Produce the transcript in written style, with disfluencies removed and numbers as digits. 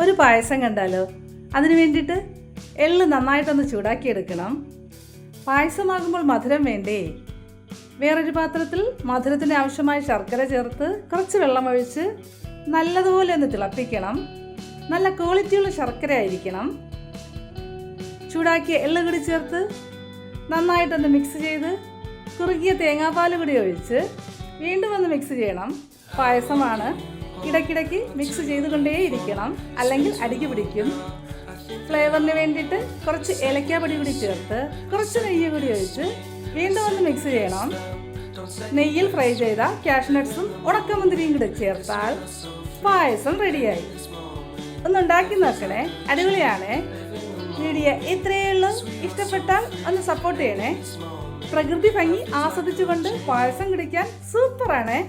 ഒരു പായസം കണ്ടാലോ? അതിന് വേണ്ടിയിട്ട് എള്ള് നന്നായിട്ടൊന്ന് ചൂടാക്കിയെടുക്കണം. പായസമാകുമ്പോൾ മധുരം വേണ്ടേ? വേറൊരു പാത്രത്തിൽ മധുരത്തിന് ആവശ്യമായ ശർക്കര ചേർത്ത് കുറച്ച് വെള്ളമൊഴിച്ച് നല്ലതുപോലെ ഒന്ന് തിളപ്പിക്കണം. നല്ല ക്വാളിറ്റിയുള്ള ശർക്കര ആയിരിക്കണം. ചൂടാക്കിയ എള്ള് കൂടി ചേർത്ത് നന്നായിട്ടൊന്ന് മിക്സ് ചെയ്ത് കുറുകിയ തേങ്ങാപ്പാൽ കൂടി ഒഴിച്ച് വീണ്ടും ഒന്ന് മിക്സ് ചെയ്യണം. പായസമാണ്, ഇടയ്ക്കിടയ്ക്ക് മിക്സ് ചെയ്തുകൊണ്ടേയിരിക്കണം, അല്ലെങ്കിൽ അടിക്ക് പിടിക്കും. ഫ്ലേവറിന് വേണ്ടിയിട്ട് കുറച്ച് ഏലക്കാപ്പൊടി കൂടി ചേർത്ത് കുറച്ച് നെയ്യ് കൂടി ഒഴിച്ച് വീണ്ടും ഒന്ന് മിക്സ് ചെയ്യണം. നെയ്യിൽ ഫ്രൈ ചെയ്ത കാഷ്നട്ട്സും ഉണക്കമുന്തിരിയും കൂടി ചേർത്താൽ പായസം റെഡിയായി. ഒന്നുണ്ടാക്കി നോക്കണേ, അടിപൊളിയാണേ. വീഡിയോ ഇത്രയേ ഉള്ളൂ. ഇഷ്ടപ്പെട്ടാൽ ഒന്ന് സപ്പോർട്ട് ചെയ്യണേ. പ്രകൃതി ഭംഗി ആസ്വദിച്ചുകൊണ്ട് പായസം കുടിക്കാൻ സൂപ്പറാണേ.